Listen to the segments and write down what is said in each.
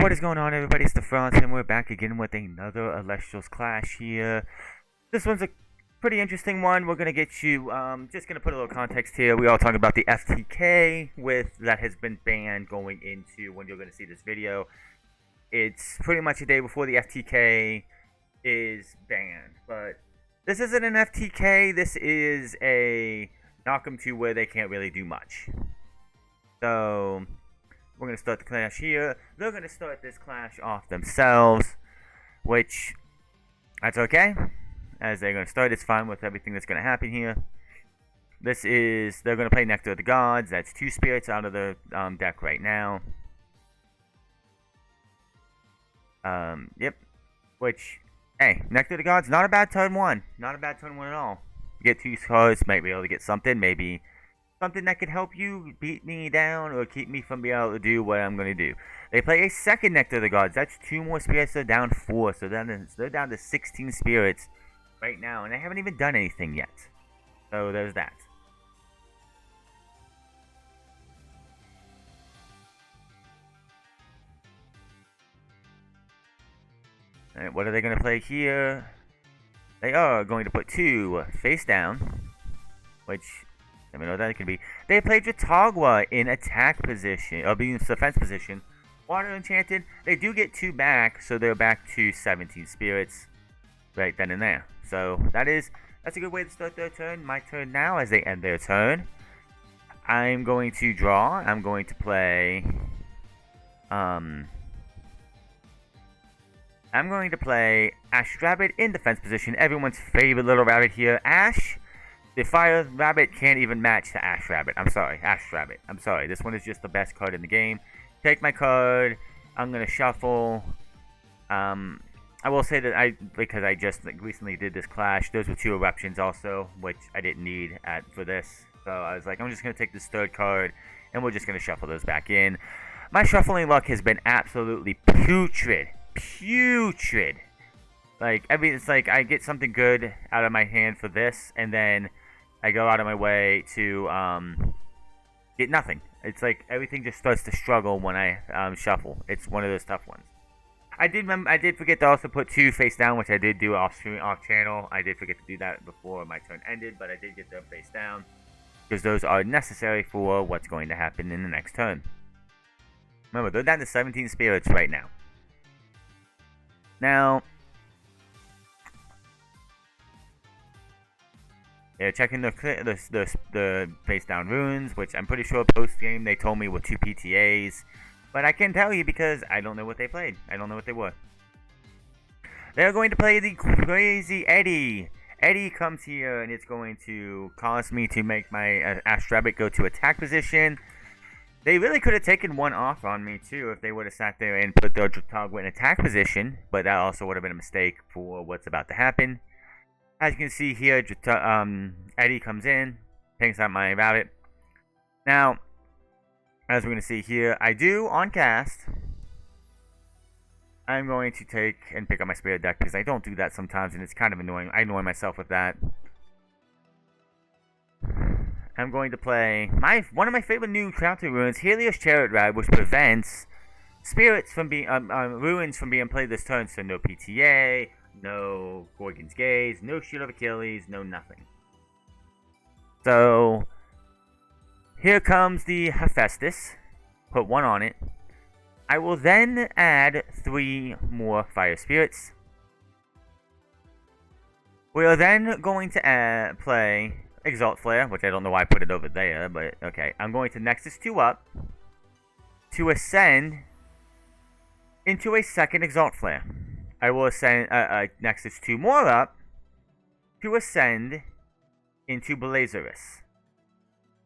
What is going on, everybody? It's the Front, and we're back again with another Celestials Clash here. This one's a pretty interesting one. We're gonna get you, just gonna put a little context here. We all talking about the FTK that has been banned going into when you're gonna see this video. It's pretty much a day before the FTK is banned, but this isn't an FTK. This is a knock 'em to where they can't really do much. So we're going to start the clash here. They're going to start this clash off themselves, which, that's okay. As they're going to start, it's fine with everything that's going to happen here. They're going to play Nectar of the Gods. That's 2 spirits out of the deck right now. Yep. Which, hey, Nectar of the Gods, not a bad turn 1. Not a bad turn 1 at all. You get 2 cards, might be able to get something, maybe something that could help you beat me down or keep me from being able to do what I'm going to do. They play a second Nectar of the Gods. That's 2 more spirits. They're down 4. So they're down to 16 spirits right now. And they haven't even done anything yet. So there's that. Alright, what are they going to play here? They are going to put 2 face down. Which, I don't know what that could be. They played Jatagua in attack position, or being defense position. Water Enchanted, they do get 2 back, so they're back to 17 spirits right then and there. So that's a good way to start their turn. My turn now as they end their turn. I'm going to draw. I'm going to play I'm going to play Ash Rabbit in defense position. Everyone's favorite little rabbit here, Ash. The Fire Rabbit can't even match the Ash Rabbit. I'm sorry, Ash Rabbit. I'm sorry. This one is just the best card in the game. Take my card. I'm going to shuffle. I will say that because I just recently did this clash, those were 2 eruptions also, which I didn't need for this. So I was like, I'm just going to take this 3rd card, and we're just going to shuffle those back in. My shuffling luck has been absolutely putrid. Putrid. It's like I get something good out of my hand for this, and then I go out of my way to get nothing. It's like everything just starts to struggle when I shuffle. It's one of those tough ones. I did forget to also put 2 face down, which I did do off channel. I did forget to do that before my turn ended, but I did get them face down because those are necessary for what's going to happen in the next turn. Remember, they're down to 17 spirits right now. Now, they're checking the face down runes, which I'm pretty sure post game they told me were 2 PTAs. But I can tell you because I don't know what they played. I don't know what they were. They're going to play the Crazy Eddie. Eddie comes here and it's going to cause me to make my Ash Rabbit go to attack position. They really could have taken 1 off on me too if they would have sat there and put their Jatagua in attack position. But that also would have been a mistake for what's about to happen. As you can see here, Eddie comes in, takes out my rabbit. Now, as we're going to see here, I do, on cast, I'm going to take and pick up my spirit deck because I don't do that sometimes and it's kind of annoying. I annoy myself with that. I'm going to play one of my favorite new counter runes, Helios Chariot Ride, which prevents spirits from being, ruins from being played this turn, so no PTA. No Gorgon's Gaze, no Shield of Achilles, no nothing. So, here comes the Hephaestus. Put 1 on it. I will then add 3 more Fire Spirits. We are then going to play Exaltflare, which I don't know why I put it over there, but okay. I'm going to Nexus 2 up to ascend into a second Exaltflare. I will ascend Nexus 2 more up to ascend into Blazerus.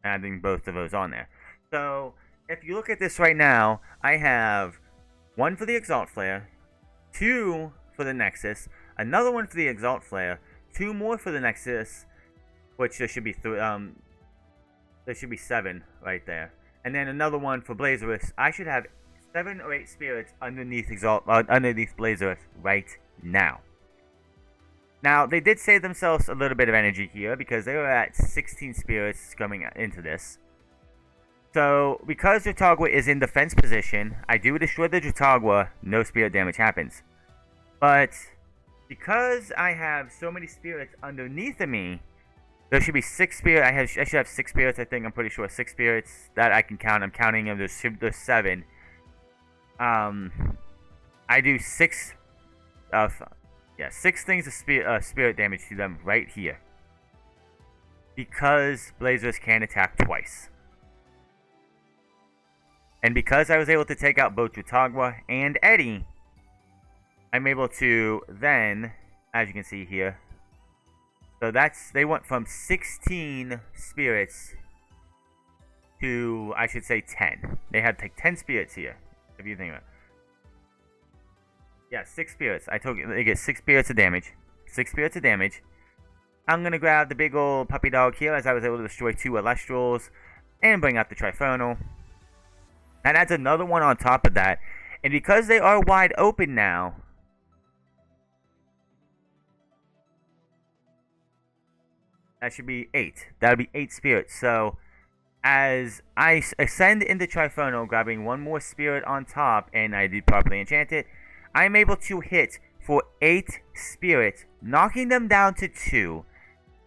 Adding both of those on there. So, if you look at this right now, I have 1 for the Exaltflare, 2 for the Nexus, another 1 for the Exaltflare, 2 more for the Nexus, which there should be there should be 7 right there, and then another 1 for Blazerus. I should have 7 or 8 spirits underneath underneath Blazerus right now. Now, they did save themselves a little bit of energy here because they were at 16 spirits coming into this. So, because Jotagwa is in defense position, I do destroy the Jotagwa, no spirit damage happens. But, because I have so many spirits underneath of me, there should be 6 spirits. I should have 6 spirits, I think. I'm pretty sure 6 spirits that I can count. I'm counting them. There's 7. I do 6 6 things of spirit damage to them right here. Because Blazers can attack twice. And because I was able to take out both Jotagwa and Eddie, I'm able to then, as you can see here, so they went from 16 spirits to, I should say, 10. They had like 10 spirits here, if you think about it. Yeah, 6 spirits. They get 6 spirits of damage. 6 spirits of damage. I'm going to grab the big old puppy dog here, as I was able to destroy 2 Elestrals and bring out the Trifernal. That adds another one on top of that. And because they are wide open now, that should be 8. That would be 8 spirits. So, as I ascend into Trifernal, grabbing one more spirit on top, and I did properly enchant it, I'm able to hit for 8 spirits, knocking them down to 2.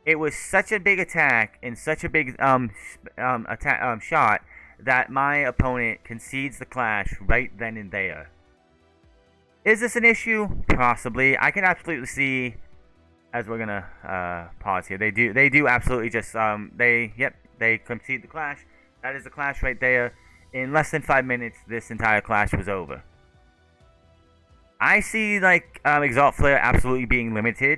It was such a big attack and such a big shot that my opponent concedes the clash right then and there. Is this an issue? Possibly. I can absolutely see, as we're gonna pause here, they do absolutely just they concede the clash. That is the clash right there. In less than 5 minutes, this entire clash was over. I see like Exaltflare absolutely being limited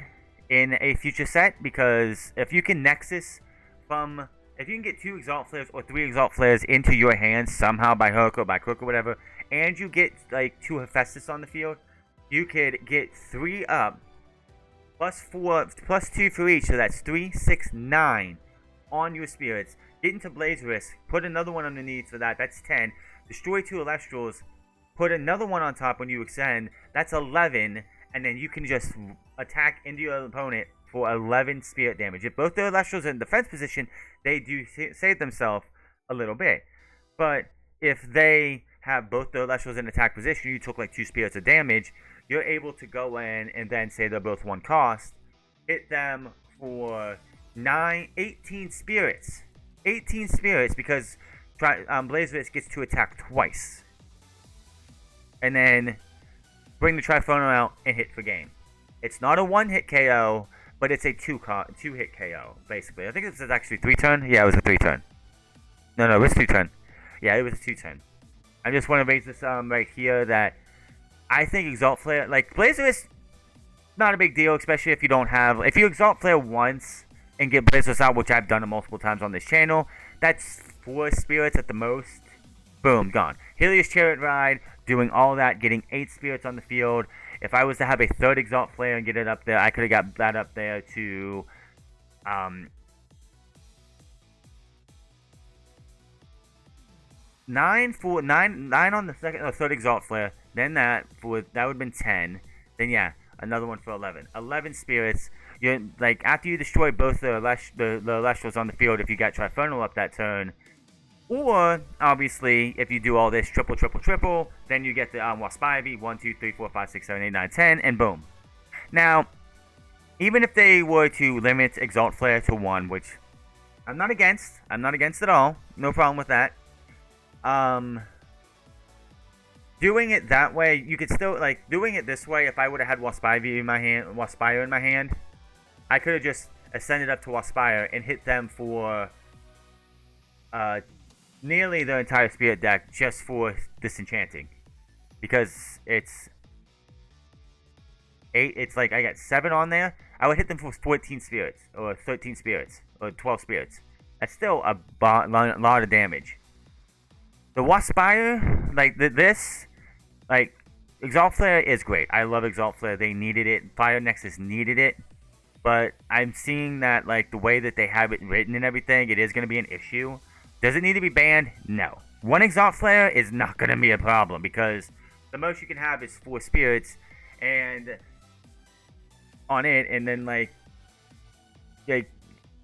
in a future set, because if you can Nexus if you can get 2 Exaltflares or 3 Exaltflares into your hands somehow by hook or by crook or whatever, and you get like 2 Hephaestus on the field, you could get 3 up, plus 4, plus 2 for each, so that's 3, 6, 9 on your spirits. Get into Blaze Risk, put another one underneath for that, that's 10. Destroy 2 Elestrals, put another one on top when you extend, that's 11, and then you can just attack into your opponent for 11 spirit damage. If both their Elestrals are in defense position, they do save themselves a little bit. But if they have both their Elestrals in attack position, you took like 2 spirits of damage, you're able to go in and then say they're both 1 cost, hit them for 18 spirits. 18 spirits, because Blaze Risk gets to attack twice. And then bring the Trifernal out and hit for game. It's not a 1-hit KO, but it's a 2-hit KO, basically. I think this is actually 3-turn. Yeah, it was a 3-turn. No, it was 2-turn. Yeah, it was a 2-turn. I just want to raise this right here that I think Exaltflare, like, Blaze Risk, not a big deal, especially if you don't have, if you Exaltflare once and get Blaze Risk out, which I've done multiple times on this channel, that's 4 spirits at the most. Boom, gone. Helios Chariot Ride, doing all that, getting 8 spirits on the field. If I was to have a 3rd Exaltflare and get it up there, I could have got that up there to 9 on the 2nd or 3rd Exaltflare. Then that would have been 10. Then yeah, another one for 11. 11 spirits. You're like, after you destroy both the Elestrals on the field, if you got Trifernal up that turn. Or, obviously, if you do all this triple, then you get the Wasp Ivy, 1, 2, 3, 4, 5, 6, 7, 8, 9, 10, and boom. Now, even if they were to limit Exaltflare to 1, which I'm not against at all, no problem with that. Doing it that way, you could still, like, doing it this way, if I would have had Waspire in my hand, I could have just ascended up to Waspire and hit them for, nearly the entire spirit deck just for disenchanting, because it's 8. It's like I got 7 on there. I would hit them for 14 spirits or 13 spirits or 12 spirits. That's still a lot of damage. The Waspire, like this, like Exaltflare is great. I love Exaltflare. They needed it. Fire Nexus needed it, but I'm seeing that like the way that they have it written and everything, it is going to be an issue. Does it need to be banned? No. 1 Exaltflare is not going to be a problem, because the most you can have is 4 spirits and on it, and then like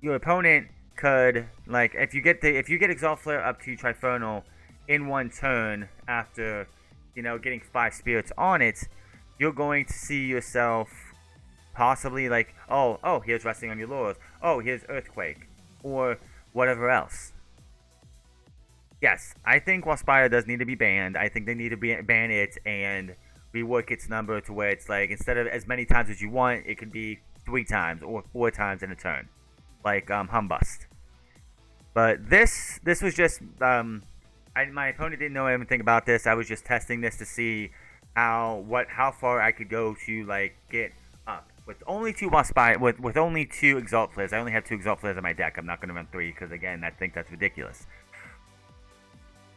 your opponent could, like, if you get Exaltflare up to Trifernal in one turn after, getting 5 spirits on it, you're going to see yourself possibly like, oh, here's Resting on Your Laurels. Oh, here's Earthquake, or whatever else. Yes, I think Waspire does need to be banned. I think they need to ban it and rework its number to where it's like, instead of as many times as you want, it could be 3 times or 4 times in a turn, like Humbust. But this was just my opponent didn't know anything about this. I was just testing this to see how far I could go to like get up with only 2 Waspire with only 2 Exaltflares. I only have 2 Exaltflares in my deck. I'm not going to run 3 because again, I think that's ridiculous.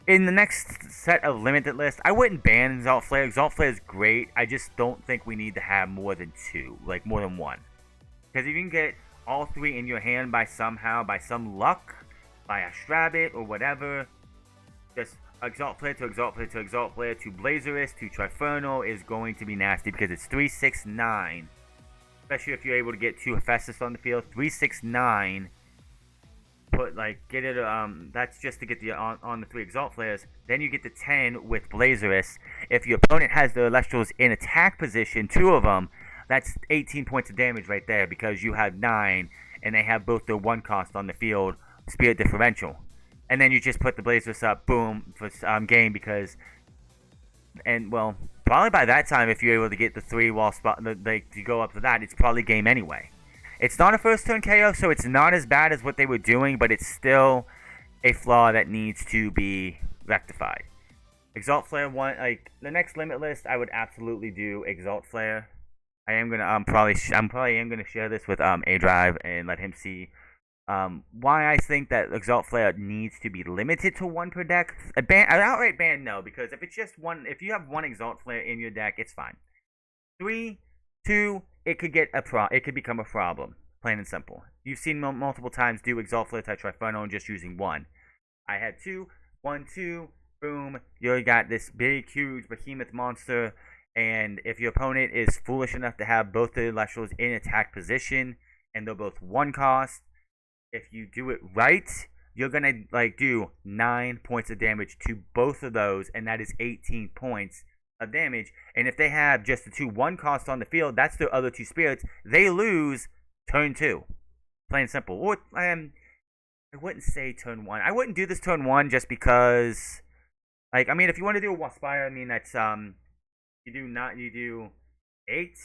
In the next set of limited lists, I wouldn't ban Exaltflare. Exaltflare is great. I just don't think we need to have more than 2, like more than 1. Because if you can get all 3 in your hand by some luck, by Astrabbit or whatever, just Exaltflare to Exaltflare to Exaltflare to Blazerous to Trifernal is going to be nasty because it's 3, 6, 9. Especially if you're able to get 2 Hephaestus on the field. 3, 6, 9. Get it, that's just to get the on the 3 Exaltflares. Then you get the 10 with Blazerous. If your opponent has the Celestials in attack position, 2 of them, that's 18 points of damage right there because you have 9 and they have both their 1 cost on the field, Spirit Differential. And then you just put the Blazerous up, boom, for game because, and well, probably by that time, if you're able to get the 3 to go up to that, it's probably game anyway. It's not a first turn KO, so it's not as bad as what they were doing, but it's still a flaw that needs to be rectified. Exaltflare the next limit list, I would absolutely do Exaltflare. I am gonna probably gonna share this with A Drive and let him see why I think that Exaltflare needs to be limited to 1 per deck. An outright ban, no, because if it's just 1, if you have 1 Exaltflare in your deck, it's fine. 3, 2, it could become a problem, plain and simple. You've seen multiple times do Exaltflare to Trifernal and just using 1. I had 2, 1, 2, boom, you got this big, huge behemoth monster, and if your opponent is foolish enough to have both the Celestials in attack position, and they're both 1 cost, if you do it right, you're gonna do 9 points of damage to both of those, and that is 18 points of damage. And if they have just the 2 1 cost on the field, that's their other 2 spirits. They lose turn 2, plain and simple. Or I wouldn't say turn 1. I wouldn't do this turn 1 just because, if you want to do a Waspire, that's you do 8.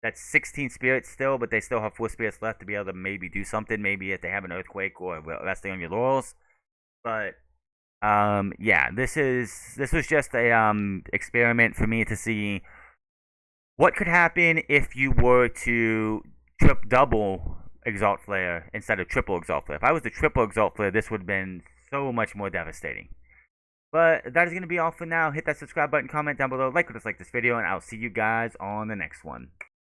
That's 16 spirits still, but they still have 4 spirits left to be able to maybe do something. Maybe if they have an Earthquake or Resting on Your Laurels. But yeah, this was just a experiment for me to see what could happen if you were to double Exaltflare instead of triple Exaltflare. If I was to triple Exaltflare, this would have been so much more devastating. But that is going to be all for now. Hit that subscribe button, comment down below, like or dislike this video, and I'll see you guys on the next one.